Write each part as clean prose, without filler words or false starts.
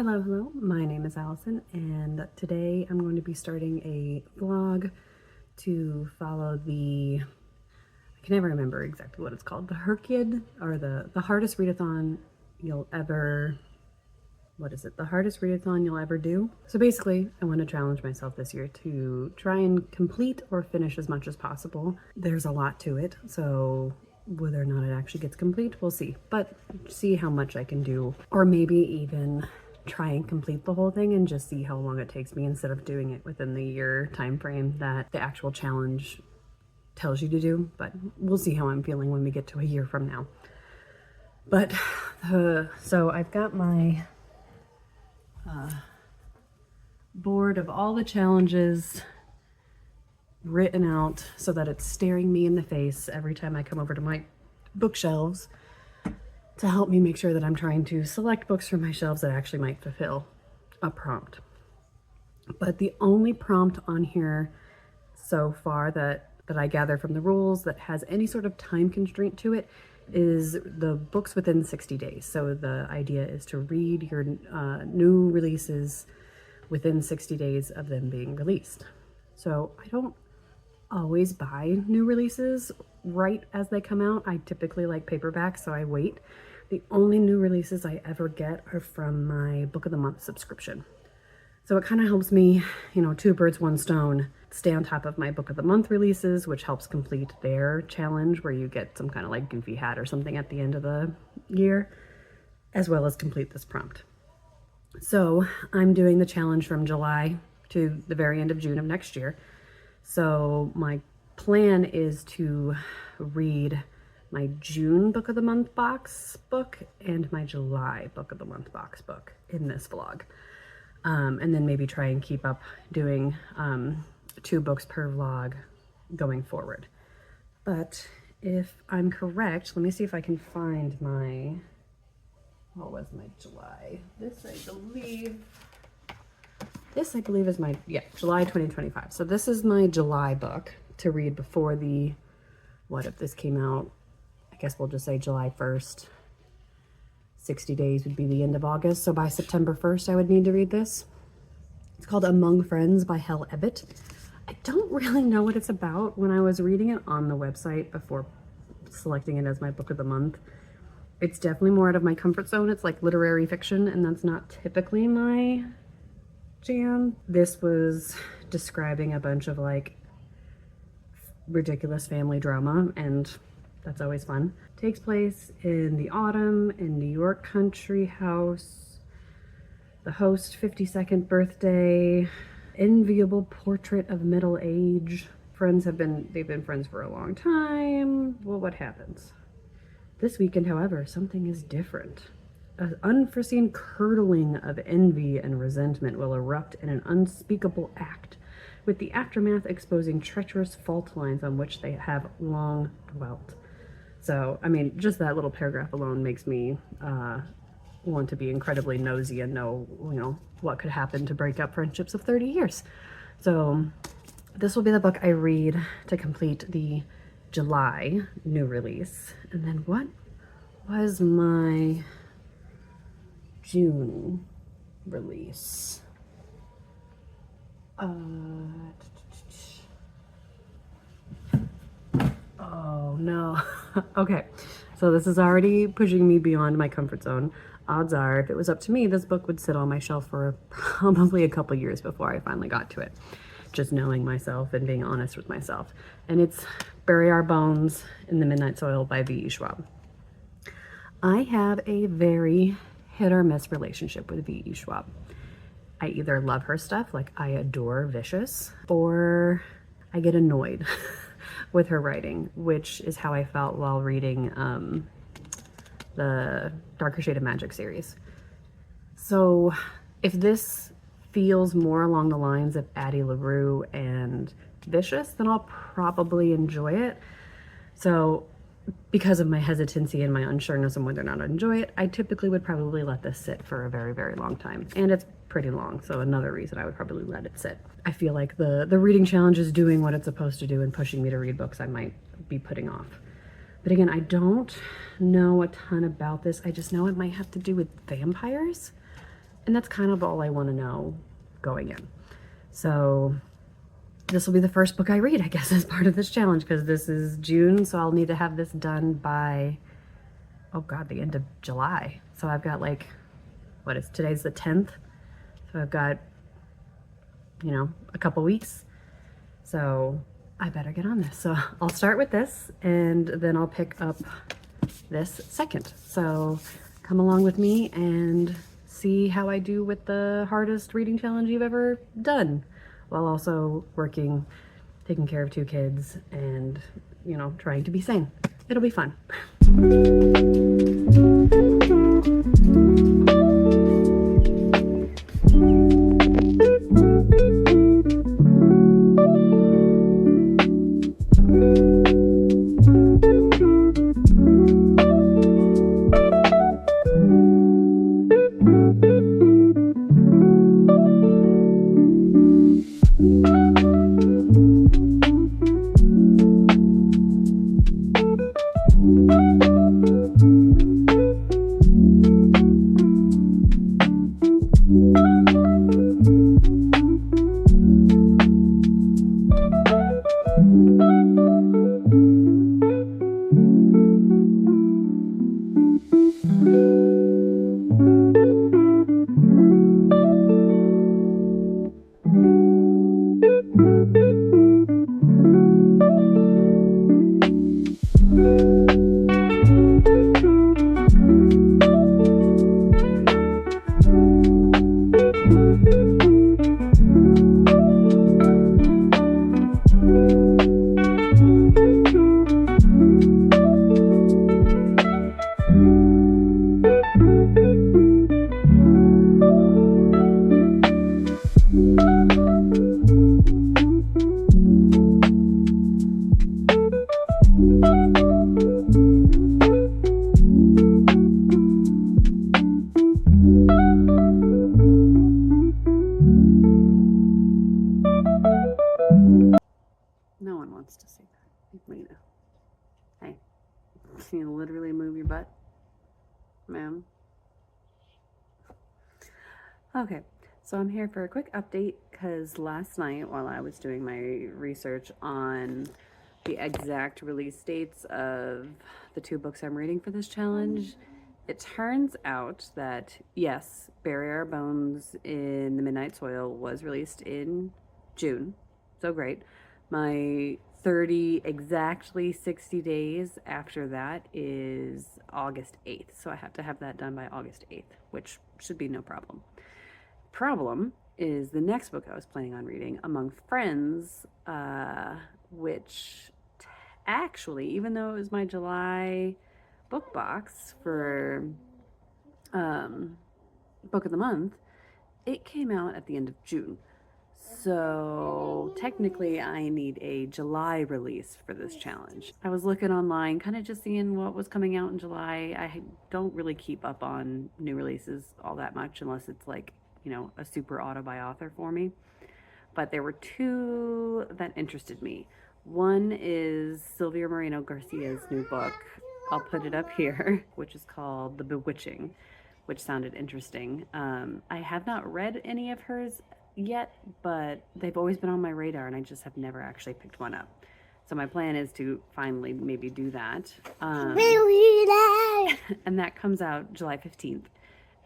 Hello, my name is Allison, and today I'm going to be starting a vlog to follow I can never remember exactly what it's called, the HRCYED, or the hardest readathon you'll ever, the hardest readathon you'll ever do. So basically, I want to challenge myself this year to try and complete or finish as much as possible. There's a lot to it, so whether or not it actually gets complete, we'll see, but see how much I can do, or maybe even try and complete the whole thing and just see how long it takes me instead of doing it within the year time frame that the actual challenge tells you to do. But we'll see how I'm feeling when we get to a year from now. But so I've got my board of all the challenges written out so that it's staring me in the face every time I come over to my bookshelves to help me make sure that I'm trying to select books from my shelves that actually might fulfill a prompt. But the only prompt on here so far that I gather from the rules that has any sort of time constraint to it is the books within 60 days. So the idea is to read your new releases within 60 days of them being released. So I don't always buy new releases right as they come out. I typically like paperbacks, so I wait. The only new releases I ever get are from my Book of the Month subscription. So it kind of helps me, two birds, one stone, stay on top of my Book of the Month releases, which helps complete their challenge where you get some kind of like goofy hat or something at the end of the year, as well as complete this prompt. So I'm doing the challenge from July to the very end of June of next year. So my plan is to read my June Book of the Month box book and my July Book of the Month box book in this vlog. And then maybe try and keep up doing 2 books per vlog going forward. But if I'm correct, let me see if I can find what was my July? This I believe is my, July 2025. So this is my July book to read before what if this came out, I guess we'll just say July 1st. 60 days would be the end of August. So by September 1st, I would need to read this. It's called Among Friends by Hel Ebbett. I don't really know what it's about. When I was reading it on the website before selecting it as my book of the month, it's definitely more out of my comfort zone. It's like literary fiction, and that's not typically my jam. This was describing a bunch of like ridiculous family drama, and that's always fun. Takes place in the autumn in New York country house. The host 52nd birthday, enviable portrait of middle age. They've been friends for a long time. Well, what happens? This weekend, however, something is different. An unforeseen curdling of envy and resentment will erupt in an unspeakable act, with the aftermath exposing treacherous fault lines on which they have long dwelt. So, I mean, just that little paragraph alone makes me want to be incredibly nosy and know, what could happen to break up friendships of 30 years. So this will be the book I read to complete the July new release. And then what was my June release? Oh no. Okay, so this is already pushing me beyond my comfort zone. Odds are, if it was up to me, this book would sit on my shelf for probably a couple years before I finally got to it. Just knowing myself and being honest with myself. And it's Bury Our Bones in the Midnight Soil by V.E. Schwab. I have a very hit or miss relationship with V.E. Schwab. I either love her stuff, like I adore Vicious, or I get annoyed with her writing, which is how I felt while reading the Darker Shade of Magic series. So if this feels more along the lines of Addie LaRue and Vicious, then I'll probably enjoy it. So because of my hesitancy and my unsureness on whether or not I enjoy it, I typically would probably let this sit for a very, very long time. And it's pretty long, so another reason I would probably let it sit. I feel like the reading challenge is doing what it's supposed to do and pushing me to read books I might be putting off. But again, I don't know a ton about this. I just know it might have to do with vampires. And that's kind of all I want to know going in. So this will be the first book I read, I guess, as part of this challenge, because this is June, so I'll need to have this done by, oh God, the end of July. So I've got like, today's the 10th. So I've got, you know, a couple weeks. So I better get on this. So I'll start with this and then I'll pick up this second. So come along with me and see how I do with the hardest reading challenge you've ever done, while also working, taking care of 2 kids and, you know, trying to be sane. It'll be fun. No one wants to see that. Lena. Hey, can you literally move your butt, ma'am? Okay, so I'm here for a quick update because last night while I was doing my research on the exact release dates of the 2 books I'm reading for this challenge, it turns out that yes, Bury Our Bones in the Midnight Soil was released in June, so great. My 30, exactly 60 days after that is August 8th, so I have to have that done by August 8th, which should be no problem. Problem is the next book I was planning on reading, Among Friends, which actually, even though it was my July book box for book of the month, it came out at the end of June. So technically I need a July release for this challenge. I was looking online, kind of just seeing what was coming out in July. I don't really keep up on new releases all that much unless it's like, you know, a super auto-buy author for me. But there were 2 that interested me. One is Sylvia Moreno Garcia's new book. I'll put it up here, which is called The Bewitching, which sounded interesting. I have not read any of hers yet, but they've always been on my radar and I just have never actually picked one up. So my plan is to finally maybe do that. And that comes out July 15th.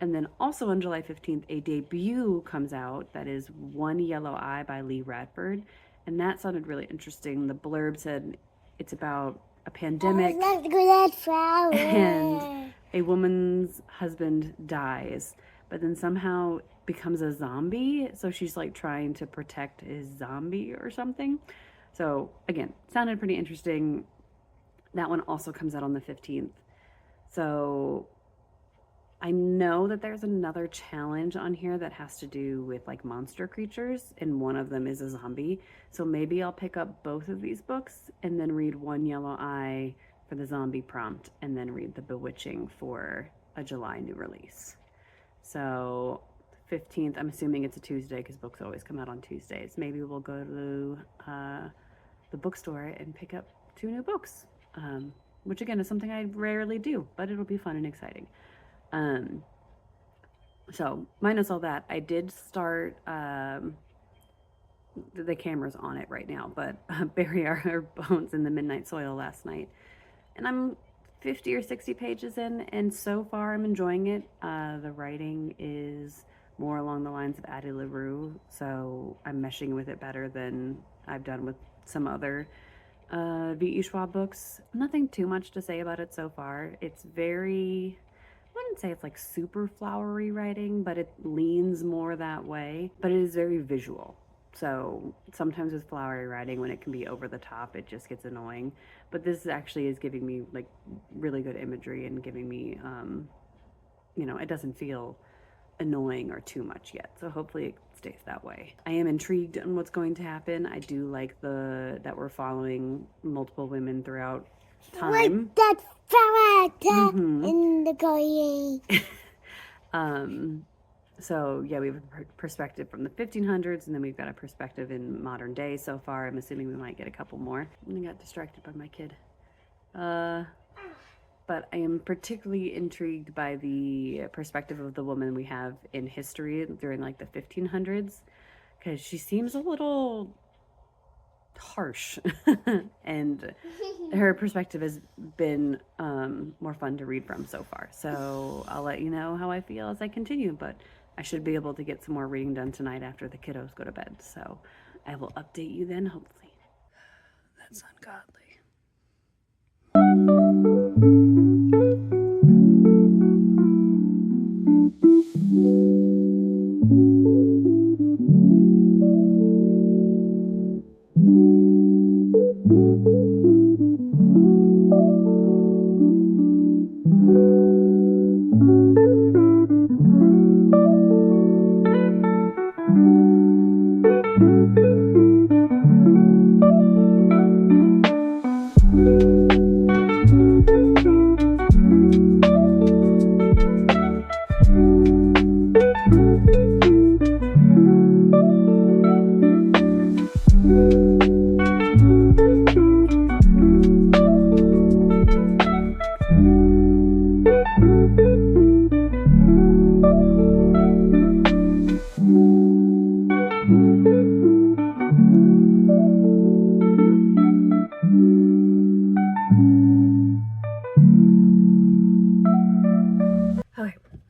And then also on July 15th, a debut comes out that is One Yellow Eye by Lee Radford. And that sounded really interesting. The blurb said it's about a pandemic and a woman's husband dies, but then somehow becomes a zombie. So she's like trying to protect his zombie or something. So again, sounded pretty interesting. That one also comes out on the 15th. So I know that there's another challenge on here that has to do with like monster creatures, and one of them is a zombie. So maybe I'll pick up both of these books and then read One Yellow Eye for the zombie prompt and then read The Bewitching for a July new release. So 15th, I'm assuming it's a Tuesday because books always come out on Tuesdays. Maybe we'll go to the bookstore and pick up 2 new books, which again is something I rarely do, but it'll be fun and exciting. So minus all that, I did start, the camera's on it right now, but bury our bones in the midnight soil last night. And I'm 50 or 60 pages in, and so far I'm enjoying it. The writing is more along the lines of Addie LaRue, so I'm meshing with it better than I've done with some other V.E. Schwab books. Nothing too much to say about it so far. It's very, I wouldn't say it's like super flowery writing, but it leans more that way. But it is very visual. So sometimes with flowery writing, when it can be over the top, it just gets annoying. But this actually is giving me like really good imagery and giving me, you know, it doesn't feel annoying or too much yet. So hopefully it stays that way. I am intrigued on what's going to happen. I do like that we're following multiple women throughout time. Like that character in the Korean. So yeah, we have a perspective from the 1500s, and then we've got a perspective in modern day so far. I'm assuming we might get a couple more. And I got distracted by my kid. But I am particularly intrigued by the perspective of the woman we have in history during like the 1500s, because she seems a little harsh and her perspective has been more fun to read from so far. So I'll let you know how I feel as I continue, but I should be able to get some more reading done tonight after the kiddos go to bed. So I will update you then, hopefully. That's ungodly.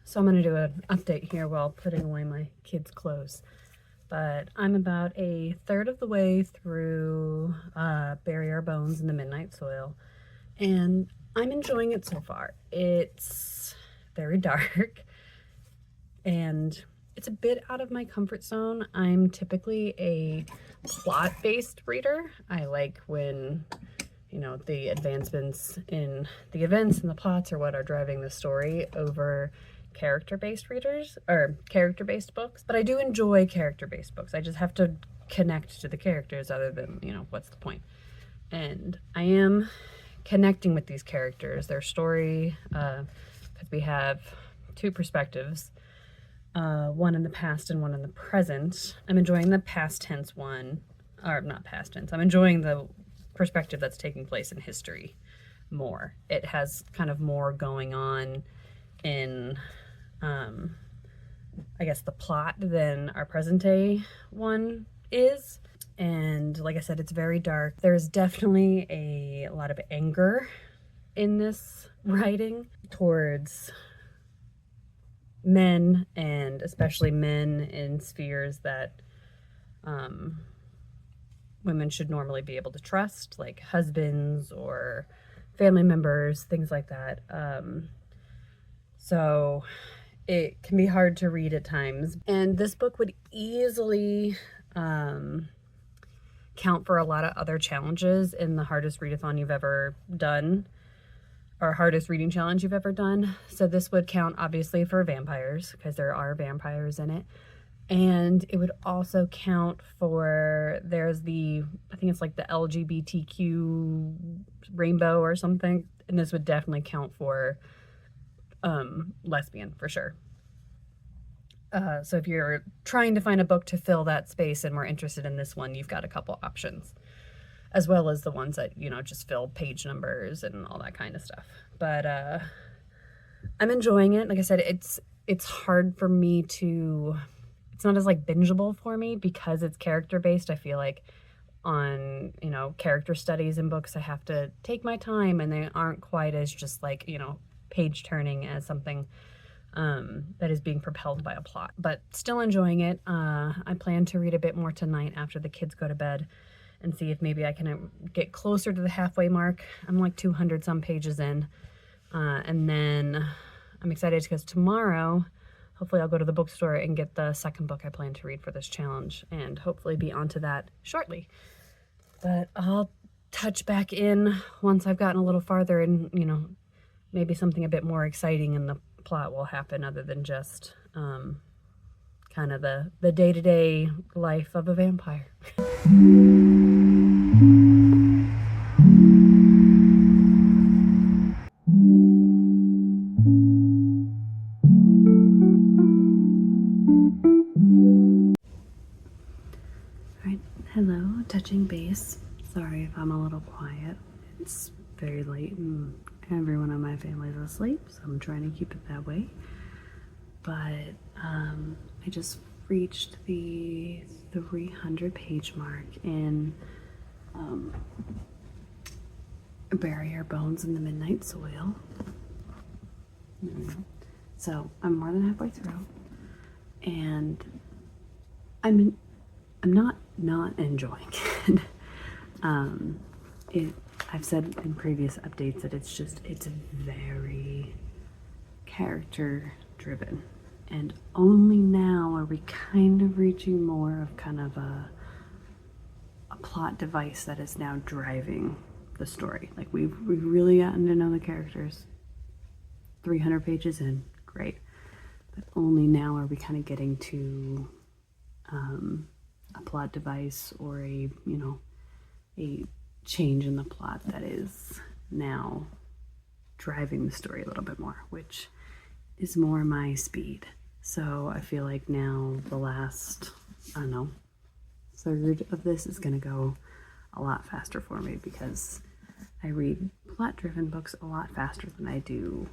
So I'm going to do an update here while putting away my kids' clothes. But I'm about a third of the way through Bury Our Bones in the Midnight Soil. And I'm enjoying it so far. It's very dark. And it's a bit out of my comfort zone. I'm typically a plot-based reader. I like when, you know, the advancements in the events and the plots are what are driving the story over character-based readers or character-based books. But I do enjoy character-based books. I just have to connect to the characters, other than, you know, what's the point? And I am connecting with these characters, their story, because we have two perspectives, one in the past and one in the present. I'm enjoying the past tense one, or not past tense, I'm enjoying the perspective that's taking place in history more. It has kind of more going on in I guess the plot than our present day one is. And like I said, it's very dark. There's definitely a lot of anger in this writing towards men, and especially men in spheres that women should normally be able to trust, like husbands or family members, things like that. So it can be hard to read at times. And this book would easily count for a lot of other challenges in the hardest readathon you've ever done, or hardest reading challenge you've ever done. So this would count obviously for vampires, because there are vampires in it. And it would also count for, there's the, I think it's like the LGBTQ rainbow or something. And this would definitely count for lesbian for sure. So if you're trying to find a book to fill that space and we're interested in this one, you've got a couple options, as well as the ones that, you know, just fill page numbers and all that kind of stuff. But I'm enjoying it. Like I said, it's hard for me to, it's not as like bingeable for me because it's character based. I feel like on, you know, character studies in books, I have to take my time and they aren't quite as just like, you know, page turning as something that is being propelled by a plot, but still enjoying it. I plan to read a bit more tonight after the kids go to bed and see if maybe I can get closer to the halfway mark. I'm like 200 some pages in. And then I'm excited because tomorrow, hopefully I'll go to the bookstore and get the second book I plan to read for this challenge and hopefully be onto that shortly. But I'll touch back in once I've gotten a little farther and, you know, maybe something a bit more exciting in the plot will happen other than just kind of the day-to-day life of a vampire. Alright, hello, touching base. Sorry if I'm a little quiet. It's very late and everyone in my family is asleep, so I'm trying to keep it that way. But I just reached the 300 page mark in Bury Your Bones in the Midnight Soil. So I'm more than halfway through, and I'm not enjoying it. I've said in previous updates that it's very character driven, and only now are we kind of reaching more of kind of a plot device that is now driving the story. Like we've really gotten to know the characters. 300 pages in, great, but only now are we kind of getting to a plot device or a change in the plot that is now driving the story a little bit more, which is more my speed. So I feel like now the last, I don't know, third of this is going to go a lot faster for me because I read plot-driven books a lot faster than I do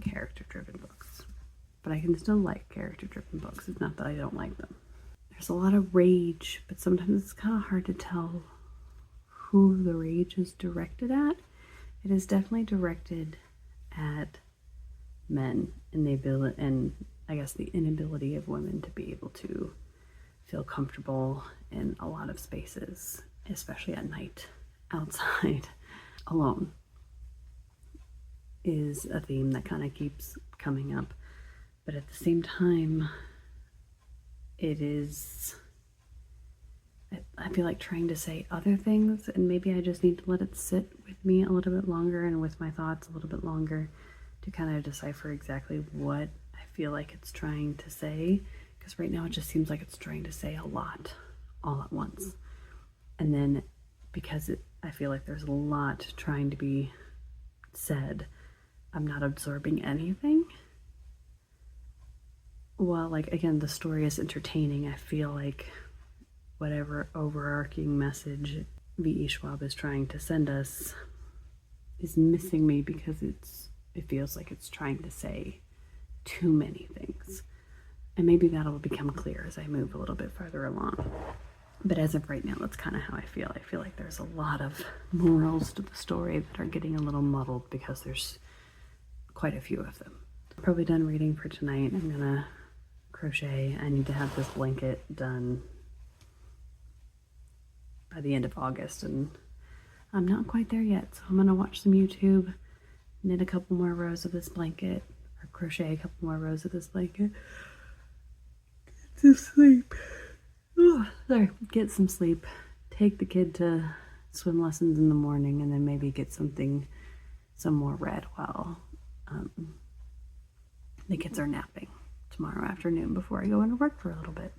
character-driven books. But I can still like character-driven books. It's not that I don't like them. There's a lot of rage, but sometimes it's kind of hard to tell who the rage is directed at. It is definitely directed at men and the ability, and I guess the inability of women to be able to feel comfortable in a lot of spaces, especially at night, outside, alone, is a theme that kind of keeps coming up. But at the same time, it is, I feel like trying to say other things, and maybe I just need to let it sit with me a little bit longer and with my thoughts a little bit longer to kind of decipher exactly what I feel like it's trying to say, because right now it just seems like it's trying to say a lot all at once. And then because I feel like there's a lot trying to be said, I'm not absorbing anything. Well, like, again, the story is entertaining. I feel like whatever overarching message V.E. Schwab is trying to send us is missing me because it feels like it's trying to say too many things. And maybe that'll become clear as I move a little bit farther along. But as of right now, that's kind of how I feel. I feel like there's a lot of morals to the story that are getting a little muddled because there's quite a few of them. I'm probably done reading for tonight. I'm gonna crochet. I need to have this blanket done by the end of August, and I'm not quite there yet. So I'm gonna watch some YouTube, knit a couple more rows of this blanket, or crochet a couple more rows of this blanket. Get to sleep. Oh, sorry, get some sleep. Take the kid to swim lessons in the morning, and then maybe get some more read while the kids are napping tomorrow afternoon before I go into work for a little bit.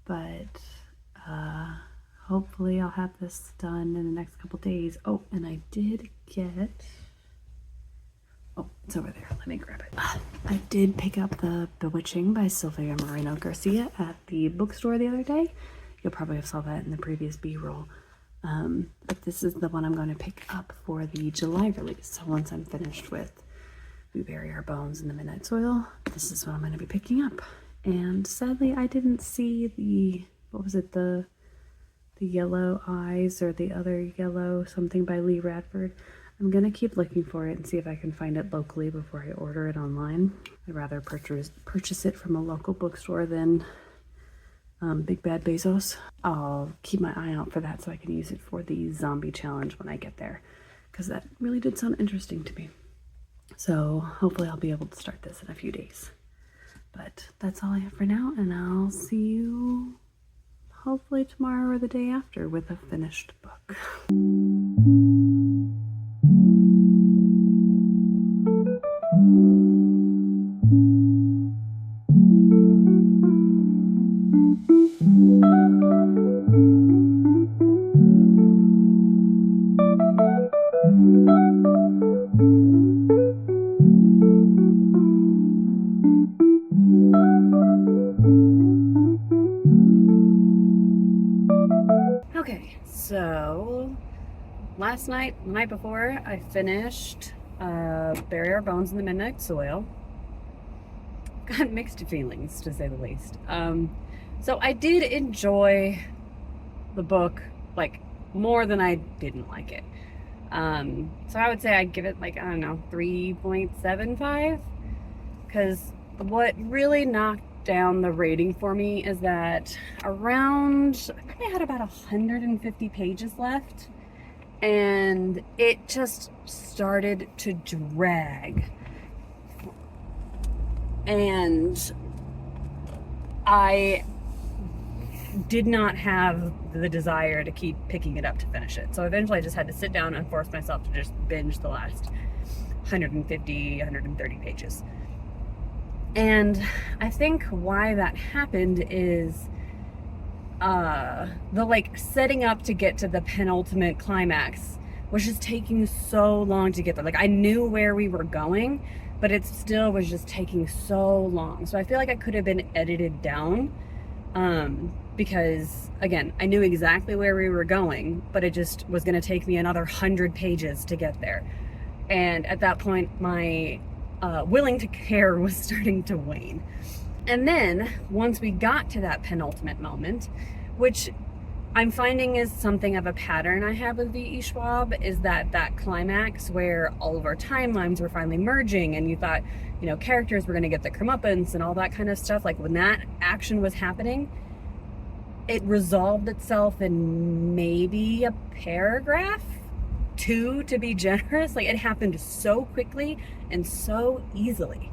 But hopefully I'll have this done in the next couple days. Oh, and I did get, oh, it's over there. Let me grab it. I did pick up The Bewitching by Sylvia Moreno Garcia at the bookstore the other day. You'll probably have saw that in the previous B-roll. But this is the one I'm going to pick up for the July release. So once I'm finished with We bury our bones in the midnight soil. This is what I'm going to be picking up. And sadly, I didn't see the, what was it, the Yellow Eyes or the other yellow something by Lee Radford. I'm going to keep looking for it and see if I can find it locally before I order it online. I'd rather purchase it from a local bookstore than Big Bad Bezos. I'll keep my eye out for that so I can use it for the zombie challenge when I get there, because that really did sound interesting to me. So hopefully I'll be able to start this in a few days. But that's all I have for now, and I'll see you hopefully tomorrow or the day after with a finished book. Okay, so last night, the night before, I finished Bury Our Bones in the Midnight Soil. Got mixed feelings, to say the least. So I did enjoy the book, like, more than I didn't like it. So I would say I'd give it, like, I don't know, 3.75, because what really knocked down the rating for me is that around, I probably had about 150 pages left, and it just started to drag, and I did not have the desire to keep picking it up to finish it. So eventually I just had to sit down and force myself to just binge the last 150, 130 pages. And I think why that happened is the like setting up to get to the penultimate climax was just taking so long to get there. Like, I knew where we were going, but it still was just taking so long. So I feel like I could have been edited down, because again, I knew exactly where we were going, but it just was going to take me another 100 pages to get there. And at that point, my willing to care was starting to wane. And then once we got to that penultimate moment, which I'm finding is something of a pattern I have with V.E. Schwab, is that climax where all of our timelines were finally merging, and you thought, you know, characters were going to get the comeuppance and all that kind of stuff. Like, when that action was happening, it resolved itself in maybe a paragraph, 2 to be generous. Like, it happened so quickly and so easily.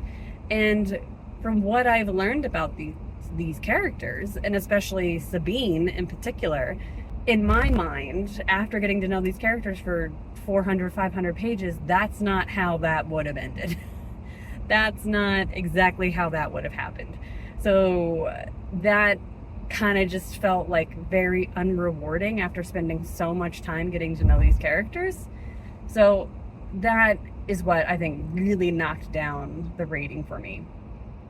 And from what I've learned about these characters, and especially Sabine in particular, in my mind, after getting to know these characters for 400, 500 pages, that's not how that would have ended. That's not exactly how that would have happened. So that kind of just felt like very unrewarding after spending so much time getting to know these characters. So that is what I think really knocked down the rating for me.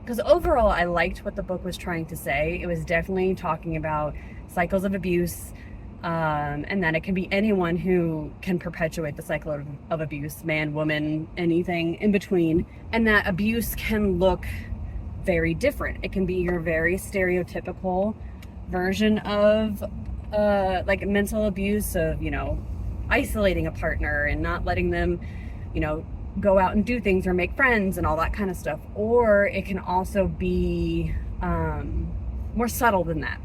Because overall, I liked what the book was trying to say. It was definitely talking about cycles of abuse, and that it can be anyone who can perpetuate the cycle of abuse, man, woman, anything in between. And that abuse can look very different. It can be your very stereotypical version of like mental abuse of, you know, isolating a partner and not letting them, you know, go out and do things or make friends and all that kind of stuff. Or it can also be more subtle than that.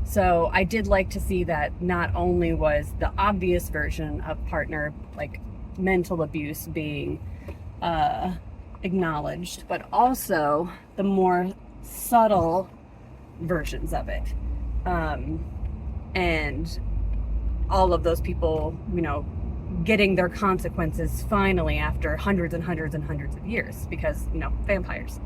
So I did like to see that not only was the obvious version of partner, like mental abuse, being acknowledged, but also the more subtle versions of it. And all of those people, you know, getting their consequences finally after hundreds and hundreds and hundreds of years, because, you know, vampires.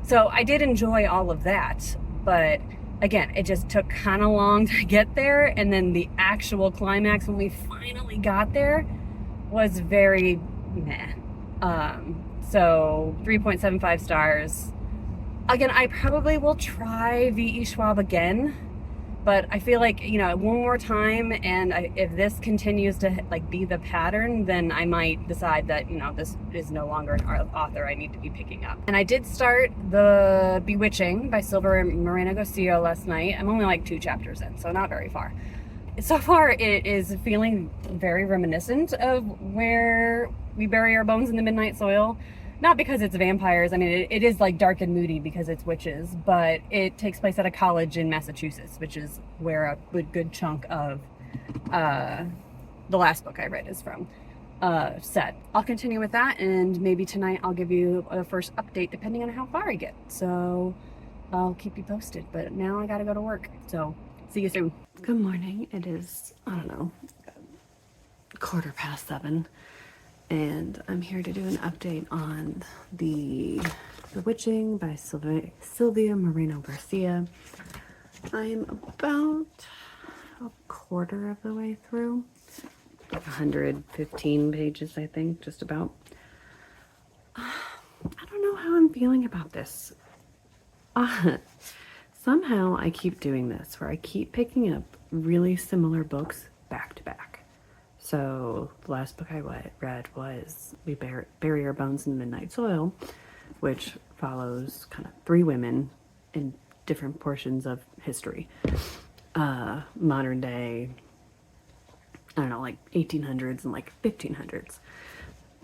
So I did enjoy all of that, but again, it just took kind of long to get there. And then the actual climax, when we finally got there, was very meh. So 3.75 stars. Again, I probably will try V.E. Schwab again, But I feel like, you know, one more time, and if this continues to like be the pattern, then I might decide that, you know, this is no longer an author I need to be picking up. And I did start The Bewitching by Silvia Moreno Garcia last night. I'm only like 2 chapters in, so not very far. So far, it is feeling very reminiscent of Where We Bury Our Bones in the Midnight Soil. Not because it's vampires. I mean, it is like dark and moody because it's witches, but it takes place at a college in Massachusetts, which is where a good chunk of the last book I read is from set. I'll continue with that, and maybe tonight I'll give you a first update depending on how far I get. So I'll keep you posted, but now I gotta go to work. So see you soon. Good morning. It is, I don't know, 7:15. And I'm here to do an update on The Bewitching by Silvia Moreno Garcia. I'm about a quarter of the way through. 115 pages, I think, just about. I don't know how I'm feeling about this. Somehow I keep doing this, where I keep picking up really similar books back to back. So the last book I read was We Bury Our Bones in the Midnight Soil, which follows kind of 3 women in different portions of history. Modern day, I don't know, like 1800s and like 1500s.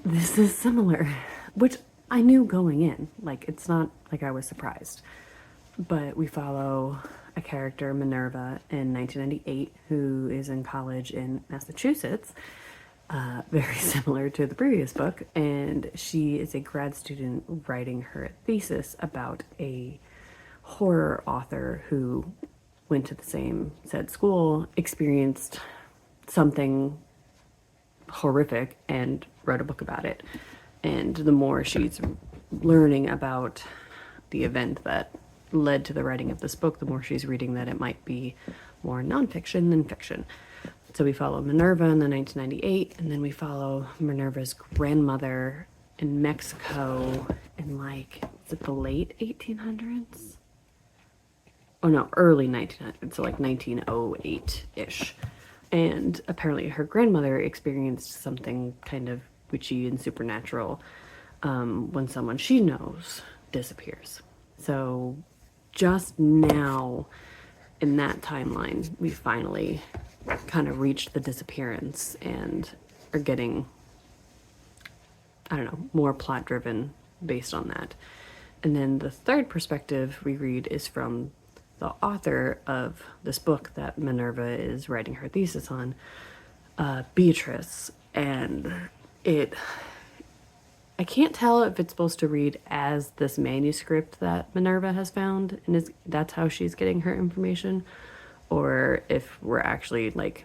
This is similar, which I knew going in. Like, it's not like I was surprised. But we follow a character, Minerva, in 1998, who is in college in Massachusetts, very similar to the previous book, and she is a grad student writing her thesis about a horror author who went to the same said school, experienced something horrific, and wrote a book about it. And the more she's learning about the event that led to the writing of this book, the more she's reading that it might be more nonfiction than fiction. So we follow Minerva in the 1998, and then we follow Minerva's grandmother in Mexico in like, is it the late 1800s? Oh no, early 1900s, so like 1908-ish. And apparently her grandmother experienced something kind of witchy and supernatural when someone she knows disappears. So just now in that timeline, we finally kind of reached the disappearance and are getting, I don't know, more plot driven based on that. And then the third perspective we read is from the author of this book that Minerva is writing her thesis on, Beatrice. And I can't tell if it's supposed to read as this manuscript that Minerva has found, and that's how she's getting her information, or if we're actually like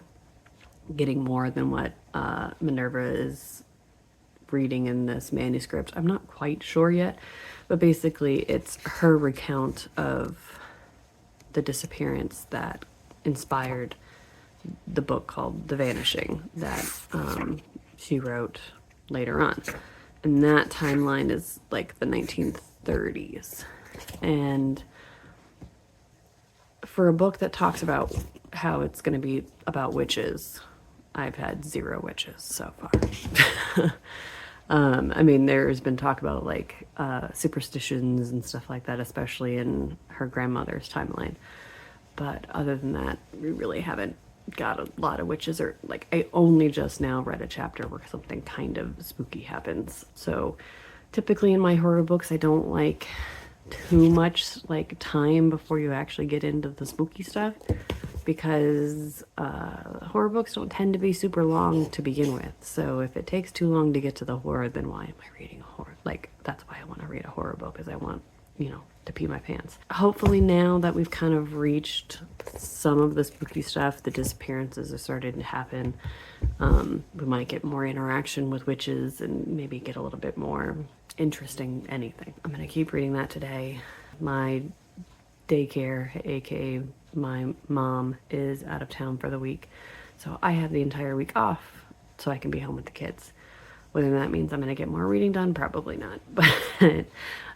getting more than what Minerva is reading in this manuscript. I'm not quite sure yet, but basically it's her recount of the disappearance that inspired the book called The Vanishing that she wrote later on. And that timeline is like the 1930s. And for a book that talks about how it's going to be about witches, I've had 0 witches so far. I mean, there's been talk about like superstitions and stuff like that, especially in her grandmother's timeline. But other than that, we really haven't got a lot of witches, or like I only just now read a chapter where something kind of spooky happens. So typically in my horror books, I don't like too much like time before you actually get into the spooky stuff, because horror books don't tend to be super long to begin with. So if it takes too long to get to the horror, then why am I reading a horror? Like, that's why I want to read a horror book, is I want, you know, to pee my pants. Hopefully now that we've kind of reached some of the spooky stuff, the disappearances are starting to happen, we might get more interaction with witches and maybe get a little bit more interesting anything. I'm gonna keep reading that today. My daycare, aka my mom, is out of town for the week, so I have the entire week off so I can be home with the kids, Whether that means I'm going to get more reading done, probably not. But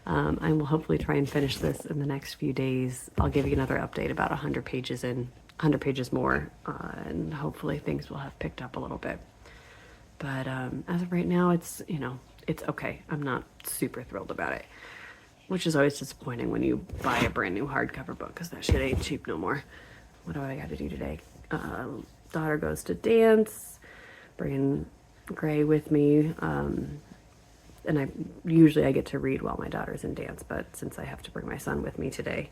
I will hopefully try and finish this in the next few days. I'll give you another update about 100 pages in, 100 pages more, and hopefully things will have picked up a little bit. But as of right now, it's, you know, it's okay. I'm not super thrilled about it, which is always disappointing when you buy a brand new hardcover book, because that shit ain't cheap no more. What do I got to do today? Daughter goes to dance, bringing Gray with me, and I get to read while my daughter's in dance, but since I have to bring my son with me today,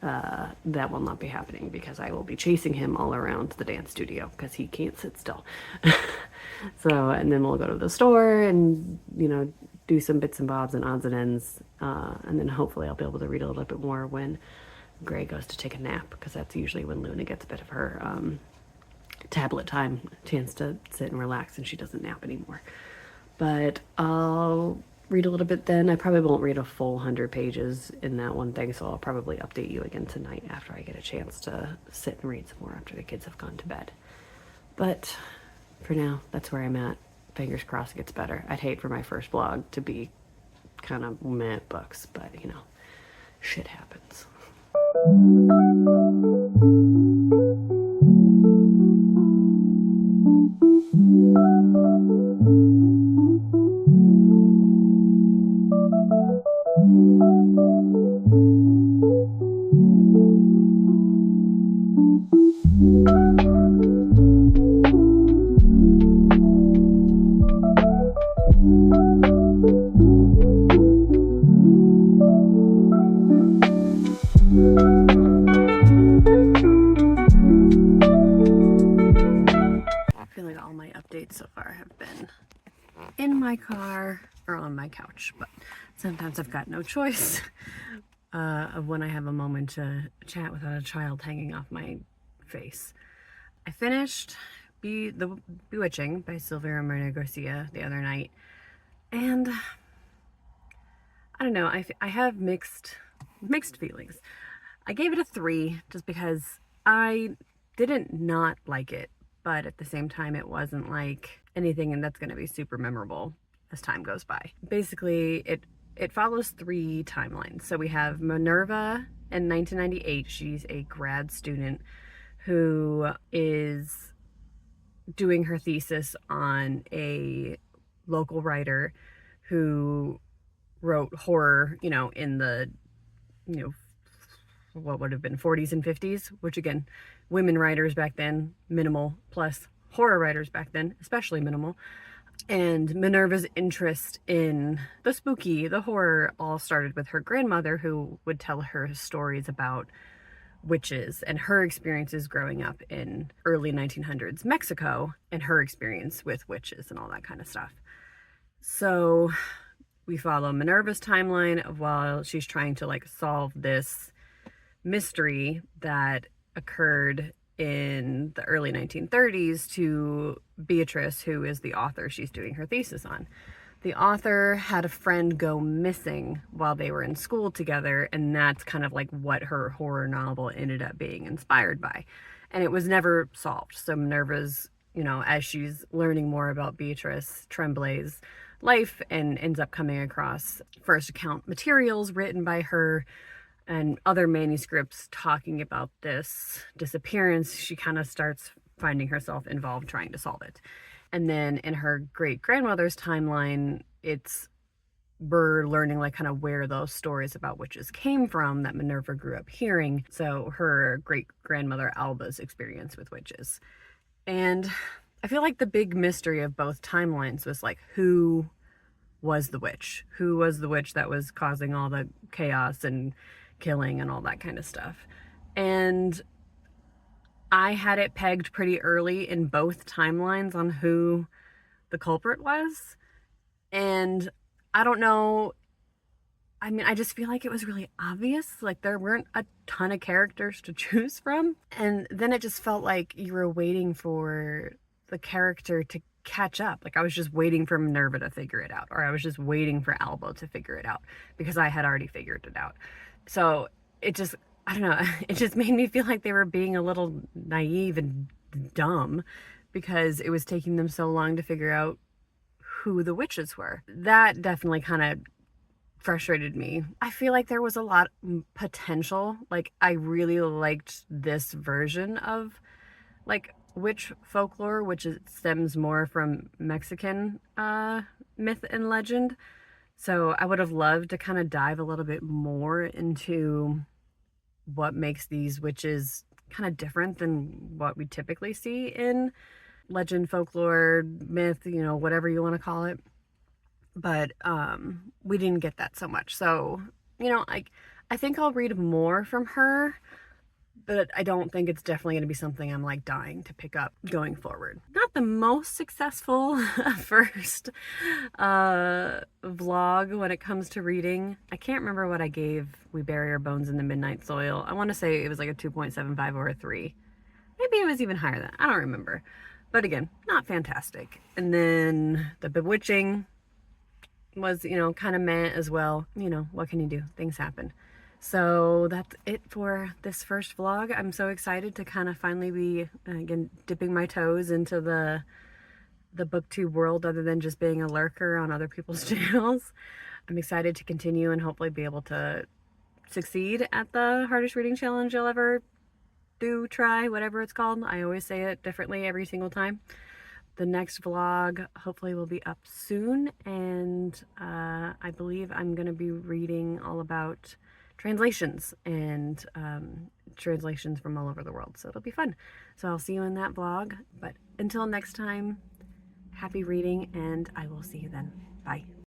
that will not be happening, because I will be chasing him all around the dance studio because he can't sit still. So, and then we'll go to the store and, you know, do some bits and bobs and odds and ends, and then hopefully I'll be able to read a little bit more when Gray goes to take a nap, because that's usually when Luna gets a bit of her tablet time, chance to sit and relax, and she doesn't nap anymore. But I'll read a little bit then. I probably won't read a full 100 pages in that one thing, so I'll probably update you again tonight after I get a chance to sit and read some more after the kids have gone to bed. But for now, that's where I'm at. Fingers crossed it gets better. I'd hate for my first vlog to be kind of meh books, but you know, shit happens. I feel like all my updates so far have been in my car or on my couch, but sometimes I've got no choice of when I have a moment to chat without a child hanging off my face. I finished The Bewitching by Silvia Moreno Garcia the other night, and I don't know, I have mixed feelings. I gave it a 3 just because I didn't not like it, but at the same time it wasn't like anything that's going to be super memorable as time goes by. Basically, it follows 3 timelines. So we have Minerva in 1998. She's a grad student who is doing her thesis on a local writer who wrote horror, you know, in the, you know, what would have been 40s and 50s, which again, women writers back then, minimal, plus horror writers back then, especially minimal. And Minerva's interest in the spooky, the horror, all started with her grandmother, who would tell her stories about witches and her experiences growing up in early 1900s Mexico and her experience with witches and all that kind of stuff. So we follow Minerva's timeline of while she's trying to like solve this mystery that occurred in the early 1930s to Beatrice, who is the author she's doing her thesis on. The author had a friend go missing while they were in school together, and that's kind of like what her horror novel ended up being inspired by. And it was never solved. So Minerva's, you know, as she's learning more about Beatrice Tremblay's life and ends up coming across first account materials written by her and other manuscripts talking about this disappearance, she kind of starts finding herself involved trying to solve it. And then in her great-grandmother's timeline, we're learning like kind of where those stories about witches came from that Minerva grew up hearing. So her great-grandmother Alba's experience with witches. And I feel like the big mystery of both timelines was like, who was the witch? Who was the witch that was causing all the chaos and killing and all that kind of stuff? And I had it pegged pretty early in both timelines on who the culprit was. And I don't know, I mean, I just feel like it was really obvious. Like there weren't a ton of characters to choose from. And then it just felt like you were waiting for the character to catch up. Like I was just waiting for Minerva to figure it out, or I was just waiting for Alba to figure it out because I had already figured it out. So it just, I don't know, it just made me feel like they were being a little naive and dumb because it was taking them so long to figure out who the witches were. That definitely kind of frustrated me. I feel like there was a lot of potential. Like, I really liked this version of like witch folklore, which stems more from Mexican myth and legend. So I would have loved to kind of dive a little bit more into what makes these witches kind of different than what we typically see in legend, folklore, myth, you know, whatever you want to call it. But we didn't get that so much. So, you know, I think I'll read more from her, but I don't think it's definitely going to be something I'm like dying to pick up going forward. Not the most successful first vlog when it comes to reading. I can't remember what I gave We Bury Our Bones in the Midnight Soil. I want to say it was like a 2.75 or a 3. Maybe it was even higher than that. I don't remember. But again, not fantastic. And then The Bewitching was, you know, kind of meh as well. You know, what can you do? Things happen. So that's it for this first vlog. I'm so excited to kind of finally be, again, dipping my toes into the booktube world other than just being a lurker on other people's channels. I'm excited to continue and hopefully be able to succeed at the hardest reading challenge you'll ever do, try, whatever it's called. I always say it differently every single time. The next vlog hopefully will be up soon, and I believe I'm going to be reading all about translations and translations from all over the world, so it'll be fun. So I'll see you in that vlog, but until next time, happy reading, and I will see you then. Bye.